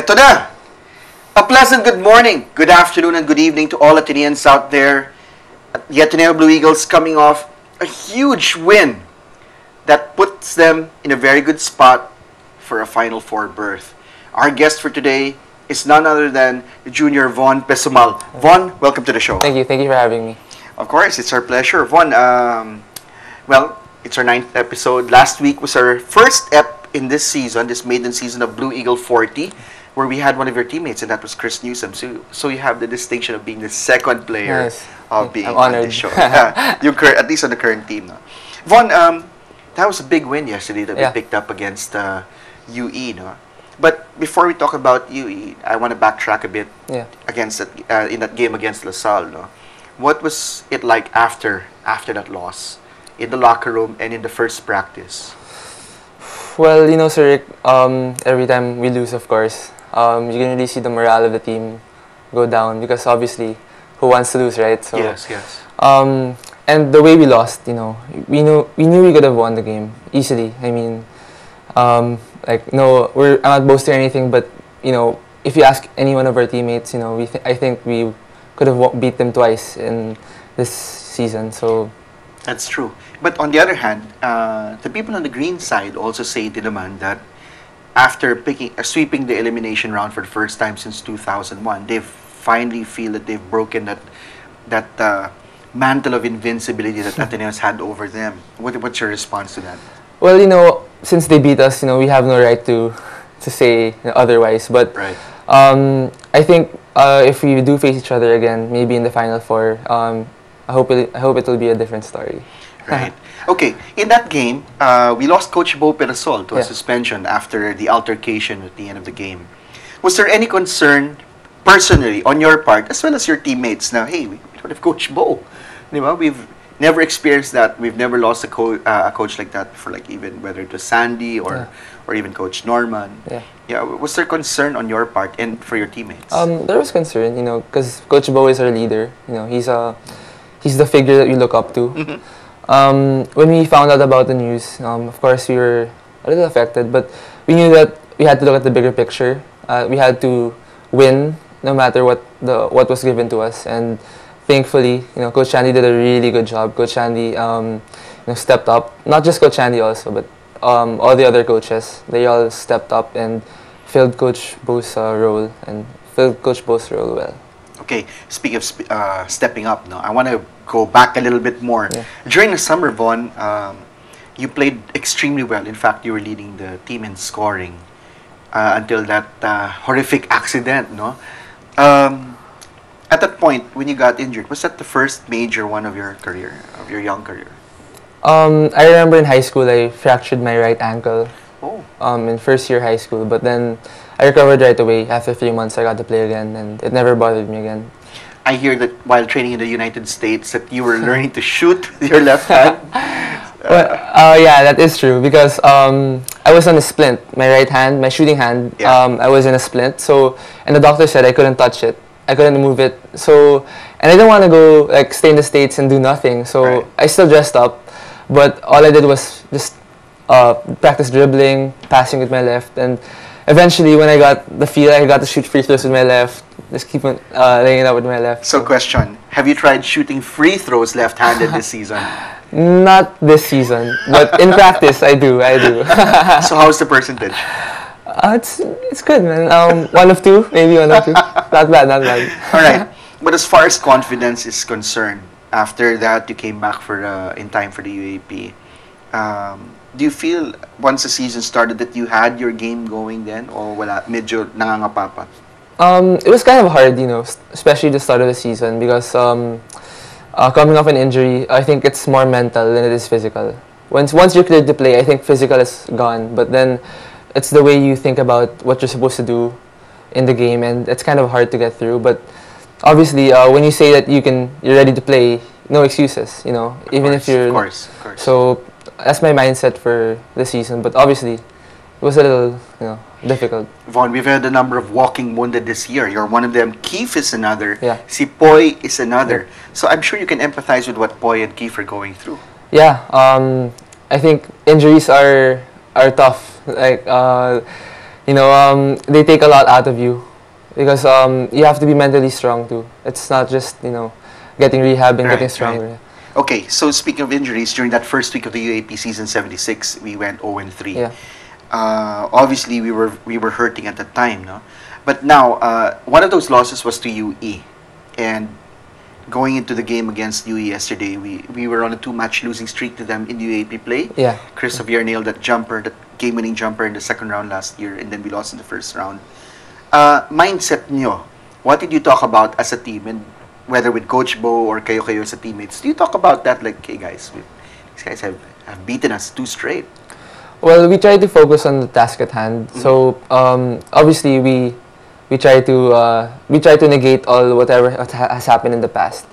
Eto na! A pleasant good morning, good afternoon, and good evening to all Ateneans out there. The Ateneo Blue Eagles coming off a huge win that puts them in a very good spot for a Final Four berth. Our guest for today is none other than Junior Von Pessumal. Von, welcome to the show. Thank you for having me. Of course, it's our pleasure. Von, well, it's our 9th episode. Last week was our first ep in this season, this maiden season of Blue Eagle 40, where we had one of your teammates, and that was Chris Newsom. So you have the distinction of being the second player of being on this show. At least on the current team. No? Von, that was a big win yesterday that we picked up against UE. No? But before we talk about UE, I want to backtrack a bit against that, in that game against LaSalle. No? What was it like after that loss, in the locker room and in the first practice? Well, you know, Sir Rick, every time we lose, of course, you can really see the morale of the team go down because obviously, who wants to lose, right? So, yes. And the way we lost, you know, we knew we could have won the game easily. I mean, like, no, I'm not boasting or anything, but you know, if you ask any one of our teammates, you know, I think we could have beat them twice in this season. So that's true. But on the other hand, the people on the green side also say to demand that after sweeping the elimination round for the first time since 2001, they finally feel that they've broken that mantle of invincibility that Ateneo has had over them. What's your response to that? Well, you know, since they beat us, you know, we have no right to say otherwise. But I think if we do face each other again, maybe in the Final Four, I hope it will be a different story. Right. Okay. In that game, we lost Coach Bo Pirasol to a suspension after the altercation at the end of the game. Was there any concern personally on your part, as well as your teammates, now, hey, we don't have Coach Bo? We've never experienced that. We've never lost a coach like that before, like even whether it was Sandy or even Coach Norman. Yeah. Was there concern on your part and for your teammates? There was concern, you know, because Coach Bo is our leader. You know, he's the figure that we look up to. When we found out about the news, of course we were a little affected, but we knew that we had to look at the bigger picture. We had to win no matter what was given to us, and thankfully, you know, Coach Andy did a really good job. Coach Andy, you know, stepped up. Not just Coach Andy also, but all the other coaches. They all stepped up and filled Coach Bo's role well. Okay, speaking of stepping up, no, I want to go back a little bit more. During the summer, Von, you played extremely well. In fact, you were leading the team in scoring until that horrific accident, no? At that point, when you got injured, was that the first major one of your career, of your young career? I remember in high school, I fractured my right ankle. Oh. In first year high school, but then I recovered right away. After 3 months, I got to play again, and it never bothered me again. I hear that while training in the United States, that you were learning to shoot with your left hand. Yeah, that is true because I was on a splint. My right hand, my shooting hand, I was in a splint. So, and the doctor said I couldn't touch it. I couldn't move it. So, and I didn't want to go like stay in the States and do nothing. So I still dressed up, but all I did was just practice dribbling, passing with my left, and eventually when I got the feel, I got to shoot free throws with my left. Just keep on laying it out with my left. So question, have you tried shooting free throws left-handed this season? Not this season, but in practice I do. So how's the percentage? It's good, man. 1 of 2, maybe 1 of 2. Not bad. All right. But as far as confidence is concerned, after that you came back in time for the UAP. Do you feel once the season started that you had your game going then, or wala, medyo nangangapa pa? It was kind of hard, you know, especially the start of the season because coming off an injury, I think it's more mental than it is physical. Once you're cleared to play, I think physical is gone, but then it's the way you think about what you're supposed to do in the game, and it's kind of hard to get through. But obviously, when you say that you're ready to play, no excuses, you know, even if you're. Of course. So that's my mindset for the season, but obviously it was a little, you know, difficult. Von, we've had a number of walking wounded this year. You're one of them. Keith is another. Yeah. Si Poy is another. So I'm sure you can empathize with what Poy and Keith are going through. Yeah. I think injuries are tough. Like they take a lot out of you because you have to be mentally strong too. It's not just getting rehab and Right, getting stronger. right. Okay, so speaking of injuries, during that first week of the UAP season 76, we went 0-3. Yeah. Obviously, we were hurting at the time, no. But now, one of those losses was to UE, and going into the game against UE yesterday, we were on a 2-match losing streak to them in UAP play. Yeah. Chris Javier nailed that game-winning jumper in the second round last year, and then we lost in the first round. Mindset nyo, what did you talk about as a team, and whether with Coach Bo or kayo as a teammates? Do you talk about that like, hey guys, these guys have beaten us 2 straight? Well, we try to focus on the task at hand. So obviously we try to negate all whatever has happened in the past.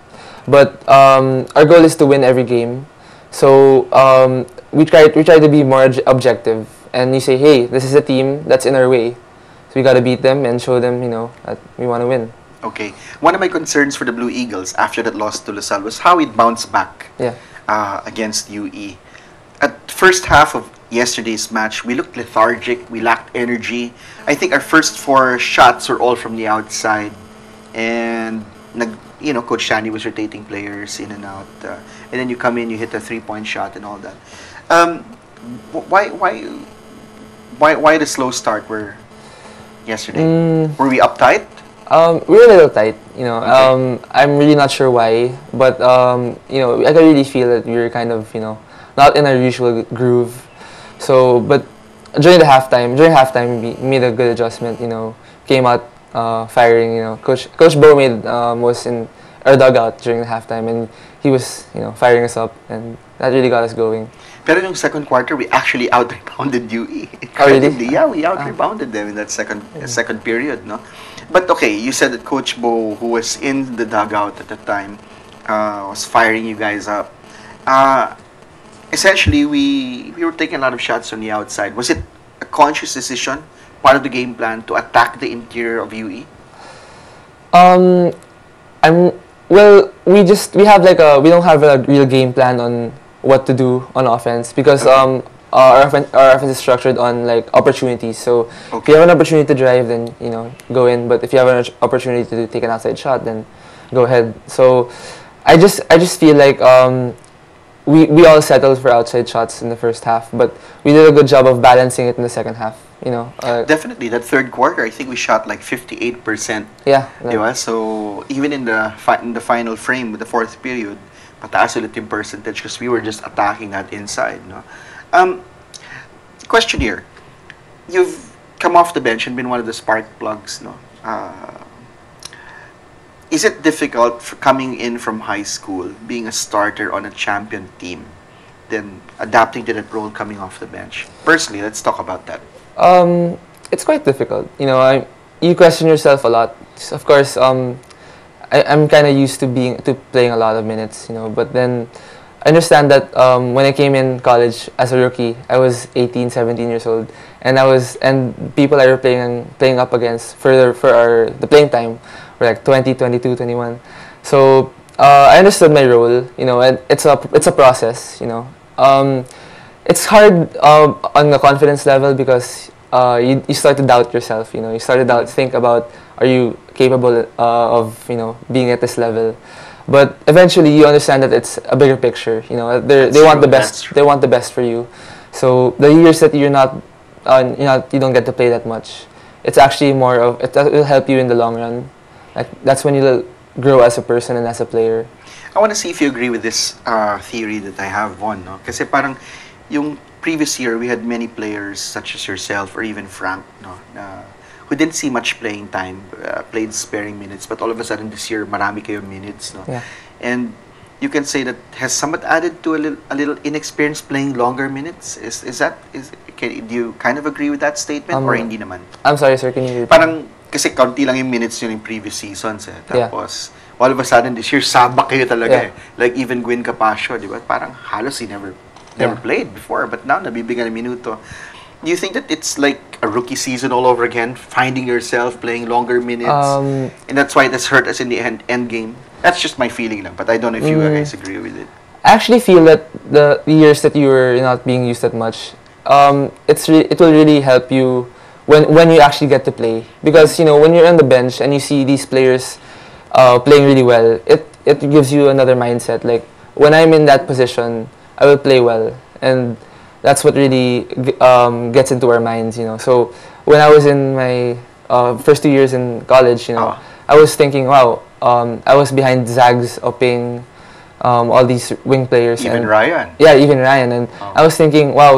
But our goal is to win every game. So we try to be more objective, and you say, hey, this is a team that's in our way, so we gotta beat them and show them that we want to win. Okay. One of my concerns for the Blue Eagles after that loss to LaSalle was how it bounced back against UE. At first half of yesterday's match, we looked lethargic, we lacked energy. I think our first 4 shots were all from the outside, and Coach Shani was rotating players in and out, and then you come in, you hit a 3-point shot and all that. Why the slow start yesterday? Were we uptight? We're a little tight, Okay. I'm really not sure why, but I can really feel that we were kind of not in our usual groove. So, but during halftime, we made a good adjustment. Came out firing. Coach Bo was in our dugout during the halftime, and he was firing us up, and that really got us going. Pero yung second quarter, we actually out-rebounded UE. Oh, really? Yeah, we out-rebounded them in that second period, no? But okay, you said that Coach Bo, who was in the dugout at the time, was firing you guys up. Essentially, we were taking a lot of shots on the outside. Was it a conscious decision, part of the game plan, to attack the interior of UE? We don't have a real game plan on what to do on offense because our offense is structured on like opportunities. So if you have an opportunity to drive, then go in. But if you have an opportunity to take an outside shot, then go ahead. So I just feel like we all settled for outside shots in the first half, but we did a good job of balancing it in the second half. Definitely, that third quarter, I think we shot like 58%. Yeah. Diba? So even in the final frame with the fourth period, mataas ulit yung percentage because we were just attacking that inside. No? Question here. You've come off the bench and been one of the spark plugs. No? Is it difficult for coming in from high school, being a starter on a champion team, then adapting to that role coming off the bench? Personally, let's talk about that. It's quite difficult. You question yourself a lot. Of course, I'm kind of used to playing a lot of minutes, but then I understand that when I came in college as a rookie, I was 18, 17 years old, and people I were playing up against for the playing time were like 20, 22, 21. So I understood my role, and it's a process, It's hard on the confidence level because you start to doubt yourself, You start to think about, are you capable of being at this level? But eventually you understand that it's a bigger picture. They want the best. They want the best for you. So the years that you don't get to play that much, it's actually more of it will help you in the long run. Like that's when you'll grow as a person and as a player. I want to see if you agree with this theory that I have one, no? Kasi parang yung previous year we had many players such as yourself or even Frank, no, who didn't see much playing time, played sparing minutes, but all of a sudden this year marami kayo minutes, no? Yeah. And you can say that has somewhat added to a little inexperience playing longer minutes. Do you kind of agree with that statement or hindi naman? I'm sorry, sir. Can you repeat? Parang kasi kaunti lang yung minutes yun in previous seasons eh. Tapos all of a sudden this year sabak kayo talaga eh. Like even Gwen Capasio, di ba? Parang halos he never played before, but now nabibigyan ng minuto. Do you think that it's like a rookie season all over again, finding yourself playing longer minutes, and that's why it has hurt us in the end game? That's just my feeling lang, but I don't know if you guys agree with it. I actually feel that the years that you were not being used that much, it will really help you when you actually get to play. Because when you're on the bench and you see these players playing really well, it gives you another mindset. Like when I'm in that position, I will play well, and that's what really gets into our minds. So when I was in my first 2 years in college, I was thinking, wow, I was behind Zags, Oping, all these wing players. Even Ryan. Yeah, even Ryan. And I was thinking, wow,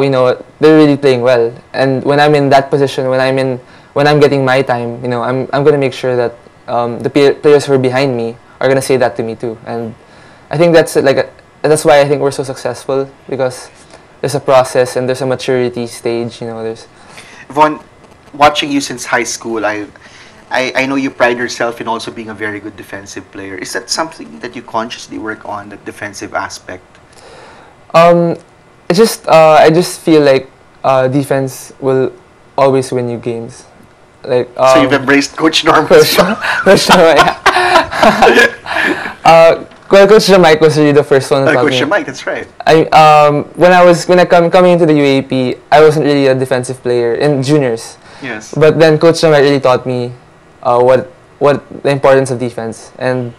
they're really playing well. And when I'm in that position, when I'm getting my time, I'm gonna make sure that the players who are behind me are gonna say that to me too. And I think that's why I think we're so successful, because there's a process and there's a maturity stage. There's Von, watching you since high school, I know you pride yourself in also being a very good defensive player. Is that something that you consciously work on, the defensive aspect? I just feel like defense will always win you games. Like so you've embraced Coach Norm. Coach Norm, yeah. Coach Jamaica was really the first one to taught Coach me. Jamaica, that's right. Coming into the UAP, I wasn't really a defensive player in juniors. Yes. But then Coach Jamaica really taught me what the importance of defense, and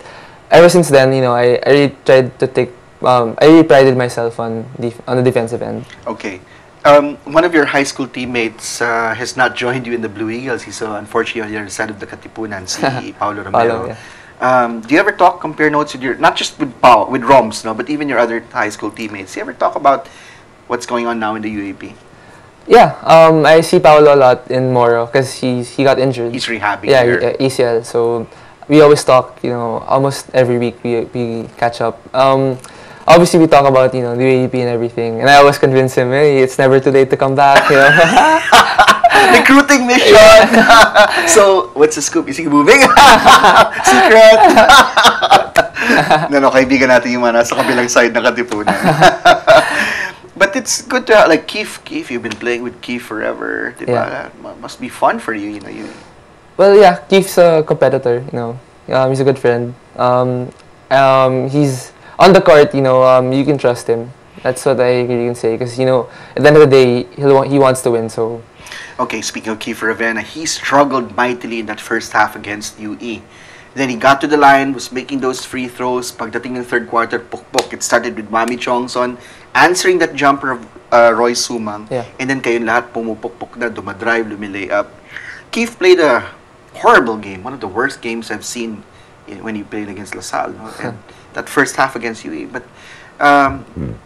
ever since then, I really tried to take. I really prided myself on the defensive end. Okay. One of your high school teammates has not joined you in the Blue Eagles. He's unfortunately on the other side of the Katipunan, si Paulo Romero. Yeah. Do you ever talk, compare notes with not just with Pao, with Roms, no, but even your other high school teammates? Do you ever talk about what's going on now in the UAP? Yeah, I see Paolo a lot in Moro because he got injured. He's rehabbing. Yeah, ACL. So we always talk. Almost every week we catch up. Obviously we talk about the UAP and everything, and I always convince him, hey, it's never too late to come back. Recruiting mission. So what's the scoop? Is he moving? Secret. No, kaibigan natin yung mga nasa kabilang side ng Katipunan. But it's good to like Keith, you've been playing with Keith forever. Diba? Yeah. Must be fun for you, Well, yeah, Keith's a competitor, he's a good friend. He's on the court, you can trust him. That's what I really can say, because at the end of the day, he wants to win. So. Okay, speaking of Keith Ravenna, he struggled mightily in that first half against UE. Then he got to the line, was making those free throws. Pagdating ng third quarter, pukpok. It started with Mami Chongson answering that jumper of Roy Sumang. Yeah. And then kayong lahat pumupukpok na, dumadrive, lumilay up. Keith played a horrible game. One of the worst games I've seen when he played against LaSalle. And that first half against UE. But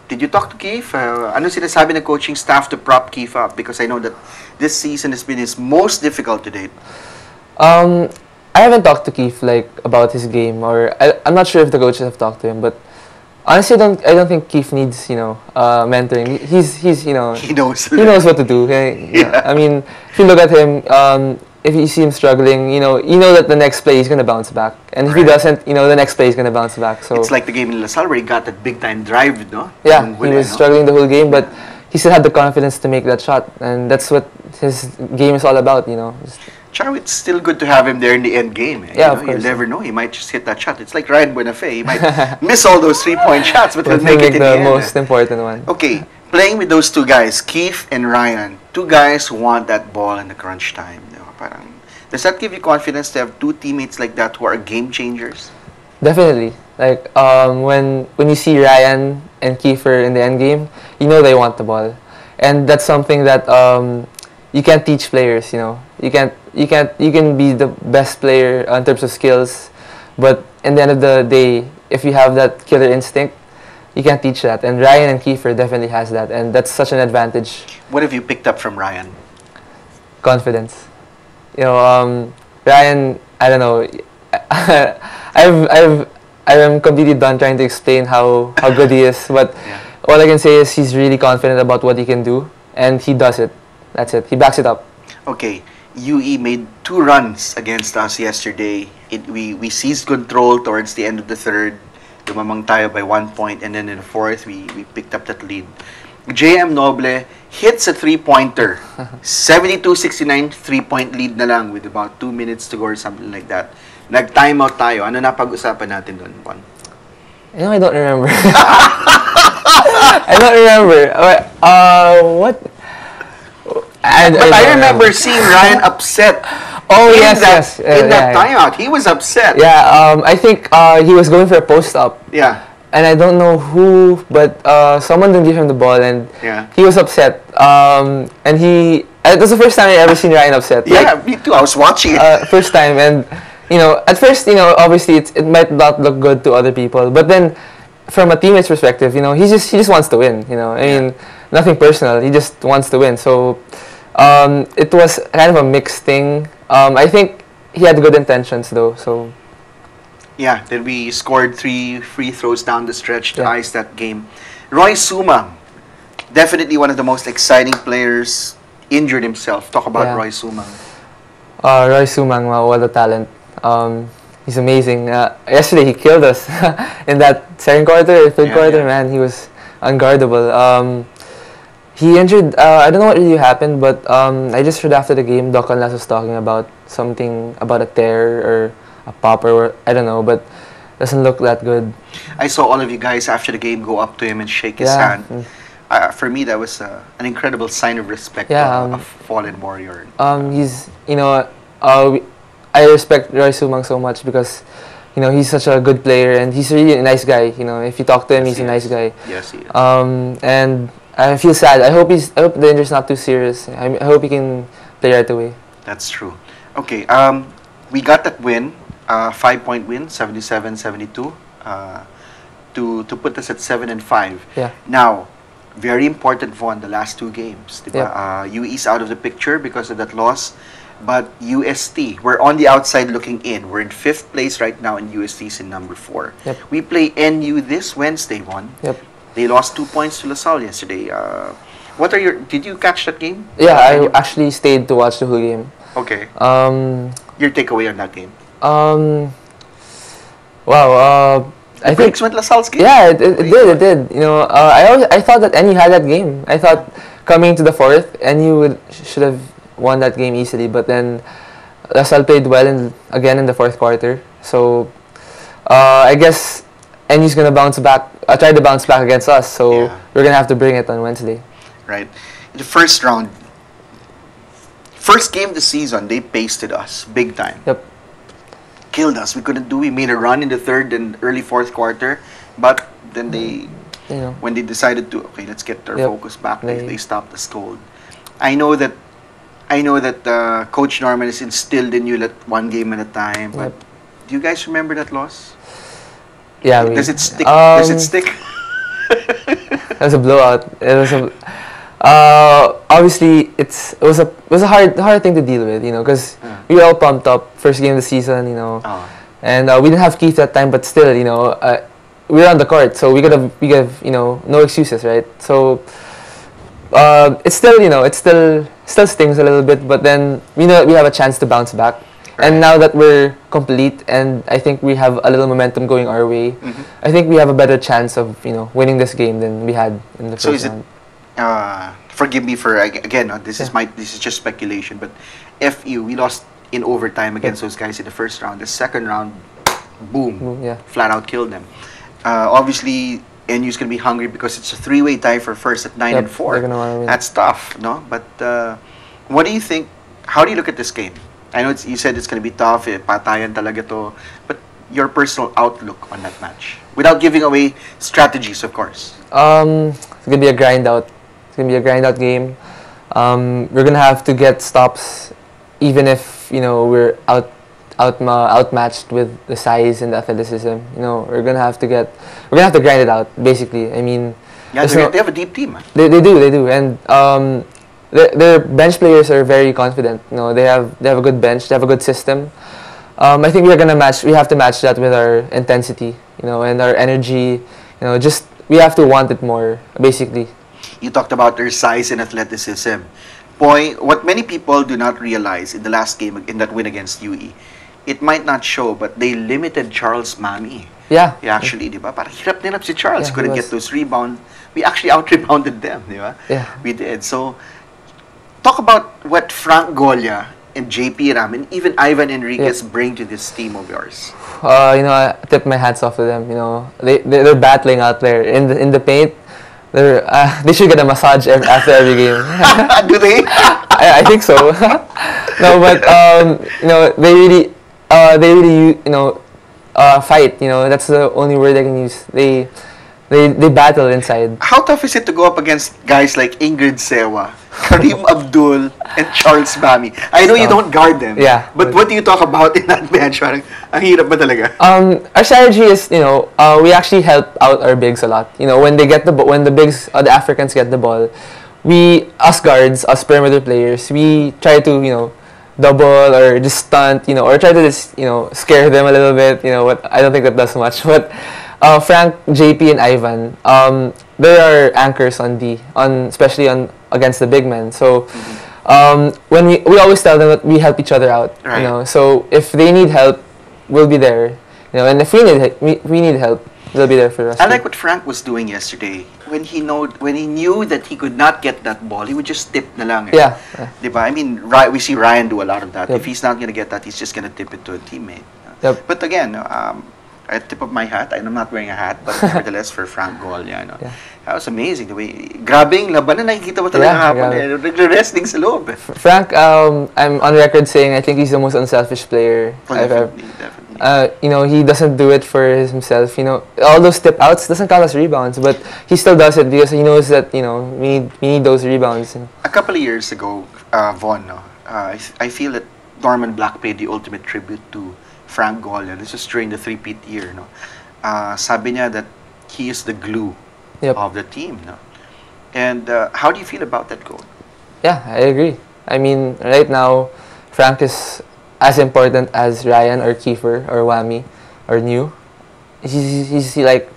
did you talk to Keith? Ano sinasabi ng coaching staff to prop Keith up? Because I know that this season has been his most difficult to date. I haven't talked to Keith about his game, or I'm not sure if the coaches have talked to him. But honestly, I don't think Keith needs mentoring. He's he knows what to do. Yeah. I mean, if you look at him, if you see him struggling, you know that the next play he's gonna bounce back, and if he doesn't, the next play he's gonna bounce back. So it's like the game in LaSalle where he got that big time drive, no? Yeah, he was struggling the whole game, but he still had the confidence to make that shot, and that's what his game is all about, Charo, it's still good to have him there in the end game. Yeah, of course. You never know. He might just hit that shot. It's like Ryan Buenafe. He might miss all those 3-point shots, but he'll make it in the end. The most important one. Okay, playing with those two guys, Keith and Ryan, two guys who want that ball in the crunch time. Does that give you confidence to have two teammates like that who are game changers? Definitely. When you see Ryan and Kiefer in the end game, they want the ball, and that's something that you can't teach players. You can be the best player in terms of skills, but in the end of the day, if you have that killer instinct, you can't teach that. And Ryan and Kiefer definitely has that, and that's such an advantage. What have you picked up from Ryan? Confidence. Ryan, I don't know. I am completely done trying to explain how good he is, but all I can say is he's really confident about what he can do, and he does it. That's it. He backs it up. Okay, UE made 2 runs against us yesterday. We seized control towards the end of the third. Dumamang tayo by 1 point, and then in the fourth, we picked up that lead. JM Noble hits a 3-pointer. 72-69, 3-point lead na lang with about 2 minutes to go or something like that. Nag-timeout tayo. Ano na pag-usapan natin doon, Juan? I don't remember. I don't remember. What? But I remember seeing Ryan upset. Oh yes, yes. In that timeout, he was upset. Yeah, I think he was going for a post up. Yeah. And I don't know who, but someone didn't give him the ball, and he was upset. And he, it was the first time I ever seen Ryan upset. Yeah, me too. I was watching it. First time, and at first, obviously it might not look good to other people, but then from a teammate's perspective, he just wants to win. I mean, nothing personal. He just wants to win. So it was kind of a mixed thing. I think he had good intentions though. So. Yeah, then we scored 3 free throws down the stretch to ice that game. Roy Sumang, definitely one of the most exciting players, injured himself. Talk about Roy Sumang. Roy Sumang, wow, what a talent. He's amazing. Yesterday he killed us in that second quarter, third quarter, man. He was unguardable. He injured, I don't know what really happened, but I just heard after the game, Doc Canlas was talking about something about a tear or a pop or I don't know, but doesn't look that good. I saw all of you guys after the game go up to him and shake his hand. For me, that was an incredible sign of respect of fallen warrior. He's, I respect Roy Sumang so much because, he's such a good player and he's really a nice guy. If you talk to him, he's a nice guy. Yes, he is. And I feel sad. I hope the injury's not too serious. I hope he can play right away. That's true. Okay, we got that win. 5-point win, 77-72, to put us at 7-5. Yeah. Now, very important for the last 2 games. UE's out of the picture because of that loss, but UST, we're on the outside looking in. We're in 5th place right now, and UST's in number 4. Yep. We play NU this Wednesday, Juan. Yep. They lost 2 points to LaSalle yesterday. Did you catch that game? Yeah, I actually stayed to watch the whole game. Okay. Your takeaway on that game? Wow. I think went LaSalle's game. Yeah, it did. I thought that NU had that game. I thought coming to the 4th, NU should have won that game easily. But then LaSalle played well again in the 4th quarter. So I guess NU's gonna bounce back. Try to bounce back against us. So we're gonna have to bring it on Wednesday. Right. In the first round, first game of the season, they pasted us big time. Yep. Killed us. We made a run in the 3rd and early 4th quarter, but then when they decided to let's get their focus back, they stopped us cold. I know that Coach Norman has instilled in you that 1 game at a time, but do you guys remember that loss? Yeah. Does it stick? Does it stick? It was a blowout. It was obviously it was a hard thing to deal with, because we were all pumped up, first game of the season, and we didn't have Keith that time, but still, we were on the court, so we could have no excuses, right? So it still stings a little bit, but then we know that we have a chance to bounce back. Right. And now that we're complete, and I think we have a little momentum going our way, I think we have a better chance of winning this game than we had in the first round. Forgive me for again. This is just speculation, but we lost in overtime against those guys in the first round. The second round, boom, flat out killed them. Obviously, NU's gonna be hungry because it's a 3-way tie for first at 9-4. That's tough, no? But what do you think? How do you look at this game? I know you said it's gonna be tough. Patayan talaga to. But your personal outlook on that match, without giving away strategies, of course. It's gonna be a grind out. It's gonna be a grind out game. We're gonna have to get stops, even if we're outmatched with the size and the athleticism. We're gonna have to grind it out. Basically, I mean, they have a deep team. They do, and their bench players are very confident. They have a good bench. They have a good system. I think we have to match that with our intensity, and our energy. We have to want it more, basically. You talked about their size and athleticism. What many people do not realize in the last game, in that win against UE, it might not show, but they limited Charles Mami. Yeah. Actually, di ba? Parang hirap si Charles. Couldn't get those rebounds. We actually out-rebounded them, di ba? Yeah. We did. So, talk about what Frank Golia and JP Ram and even Ivan Enriquez bring to this team of yours. I tip my hats off to them. They're battling out there in the paint. They should get a massage after every game. Do they? I think so. No, but they really fight. That's the only word I can use. They battle inside. How tough is it to go up against guys like Ingrid Sewa, Kareem Abdul, and Charles Bami? I know you don't guard them. Yeah. But what do you talk about in that bench? Parang, ang hirap ba talaga? Our strategy is, we actually help out our bigs a lot. When they get when the bigs, the Africans get the ball, us guards, us perimeter players, we try to, double or just stunt, or try to just, scare them a little bit. What I don't think that does much, but Frank, JP, and Ivan, they are anchors especially against the big men. So when we always tell them that we help each other out. Right. So if they need help, we'll be there. And if we need help, they'll be there for us. I like what Frank was doing yesterday. When he knew that he could not get that ball, he would just tip na lang. Yeah. Diba? I mean, we see Ryan do a lot of that. Yep. If he's not gonna get that, he's just gonna tip it to a teammate. Yep. But again, at tip of my hat, I'm not wearing a hat, but nevertheless for Frank Golia, Yeah. That was amazing. The way, grabe yung laban na nakikita mo talaga hapon. Nagre-wrestling sa loob. Frank, I'm on record saying I think he's the most unselfish player I've ever. Definitely. He doesn't do it for himself. All those tip outs doesn't count as rebounds, but he still does it because he knows that we need those rebounds. A couple of years ago, Von, I feel that Norman Black paid the ultimate tribute to Frank Golia. This is during the three-peat year. Sabi niya that he is the glue of the team. And how do you feel about that goal? Yeah, I agree. I mean, right now, Frank is as important as Ryan or Kiefer or Wami or New. He's like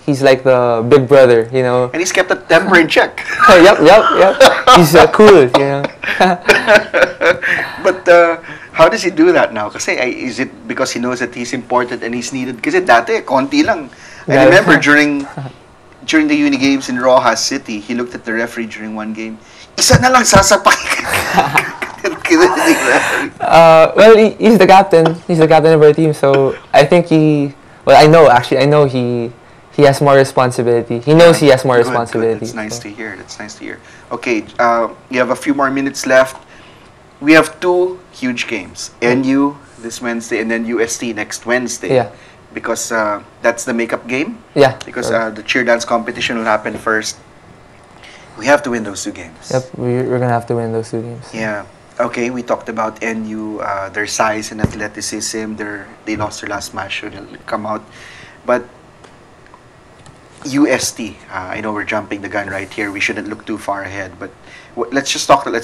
the big brother, And he's kept the temper in check. Yep. He's cool, But how does he do that now? Kasi is it because he knows that he's important and he's needed? Kasi dati, konti lang. I remember during the uni games in Rojas City, he looked at the referee during one game. Isa na lang sasapak. Well, he's the captain. He's the captain of our team, so I think I know he has more responsibility. He knows he has more responsibility. That's nice to hear. Okay, you have a few more minutes left. We have two huge games. NU this Wednesday and then UST next Wednesday. Yeah. Because that's the makeup game. Yeah. Because the cheer dance competition will happen first. We have to win those two games. Yep, we're gonna have to win those two games. Yeah. Okay, we talked about NU, their size and athleticism. They lost their last match, so they'll come out. But UST, I know we're jumping the gun right here. We shouldn't look too far ahead. But let's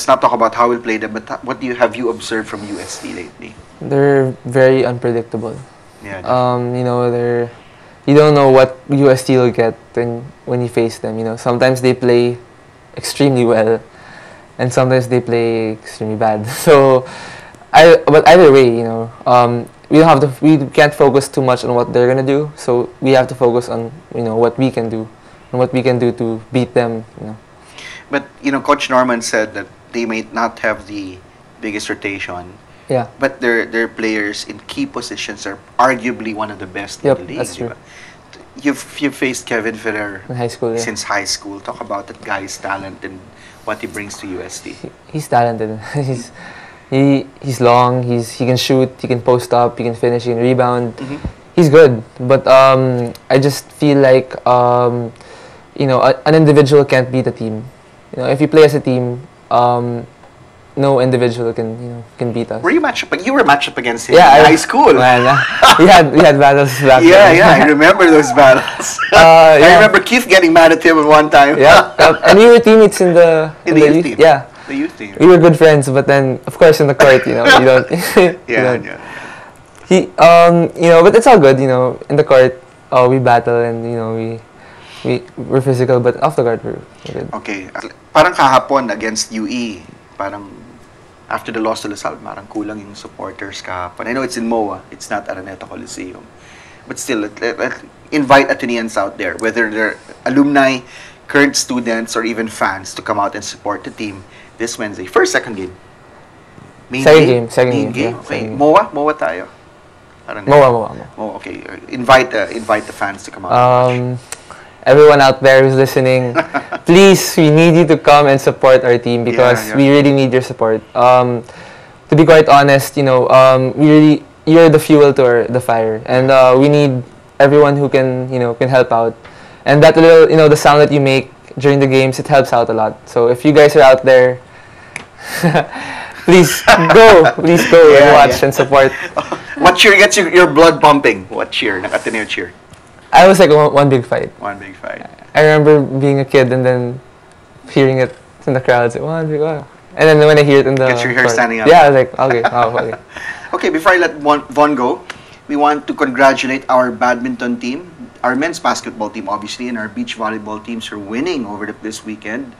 not talk about how we'll play them. But what have you observed from UST lately? They're very unpredictable. Yeah. You don't know what UST will get when you face them. Sometimes they play extremely well, and sometimes they play extremely bad. So, but either way, we can't focus too much on what they're gonna do. So we have to focus on what we can do, and what we can do to beat them. But Coach Norman said that they may not have the biggest rotation. Yeah. But their players in key positions are arguably one of the best in the league. That's true. You've faced Kevin Ferrer in high school. Yeah. Since high school. Talk about that guy's talent and what he brings to UST. He's talented. He's long. He can shoot. He can post up. He can finish. He can rebound. Mm-hmm. He's good. But I just feel like an individual can't beat a team. If you play as a team, no individual can beat us. You were matched up against him in I high school. Man, we had battles back then. Yeah, I remember those battles. I remember Keith getting mad at him at one time. Yeah, and we were teammates in the youth team. Yeah, the youth team. We were good friends, but then of course in the court, you don't. But it's all good. In the court, we battle and we're physical, but off the court we're good. Okay, parang kahapon against UE, parang after the loss to Lasal, parang kulang yung supporters kahapon. I know it's in MOA, it's not Araneta Coliseum. But still, let invite Ateneans out there, whether they're alumni, current students, or even fans, to come out and support the team this Wednesday. Second game? Second game. Yeah, okay. MOA tayo. MOA. Oh, okay. Invite the fans to come out. everyone out there who's listening, please, we need you to come and support our team because we really need your support. To be quite honest, you're the fuel to the fire, and we need everyone who can help out. And that little, the sound that you make during the games, it helps out a lot. So if you guys are out there, please go and watch and support. What cheer gets your blood pumping? What cheer? Ateneo cheer? I was like one big fight. One big fight. I remember being a kid and then hearing it in the crowds. One big fight. And then when I hear it in the Get your hair standing up. Yeah, I was like, okay, okay. Okay, before I let Von go, we want to congratulate our badminton team, our men's basketball team, obviously, and our beach volleyball teams for winning over this weekend.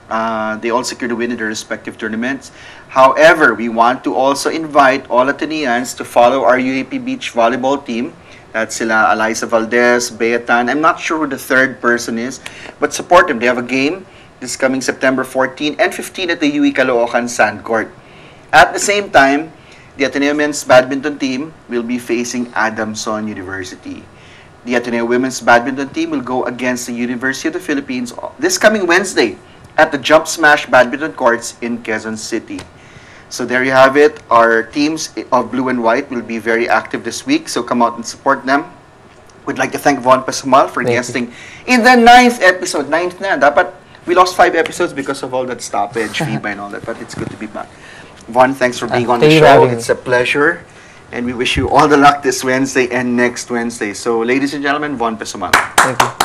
They all secured a win in their respective tournaments. However, we want to also invite all Ateneans to follow our UAP beach volleyball team. That's sila Eliza Valdez, Beatan. I'm not sure who the third person is, but support them. They have a game this coming September 14 and 15 at the UE Caloocan Sand Court. At the same time, the Ateneo men's badminton team will be facing Adamson University. The Ateneo women's badminton team will go against the University of the Philippines this coming Wednesday at the Jump Smash badminton courts in Quezon City. So there you have it. Our teams of blue and white will be very active this week, so come out and support them. We'd like to thank Von Pessumal for guesting in the 9th episode. 9th na. Dapat we lost 5 episodes because of all that stoppage, FIBA and all that, but it's good to be back. Von, thanks for being on the show. It's a pleasure. And we wish you all the luck this Wednesday and next Wednesday. So, ladies and gentlemen, Von Pessumal. Thank you.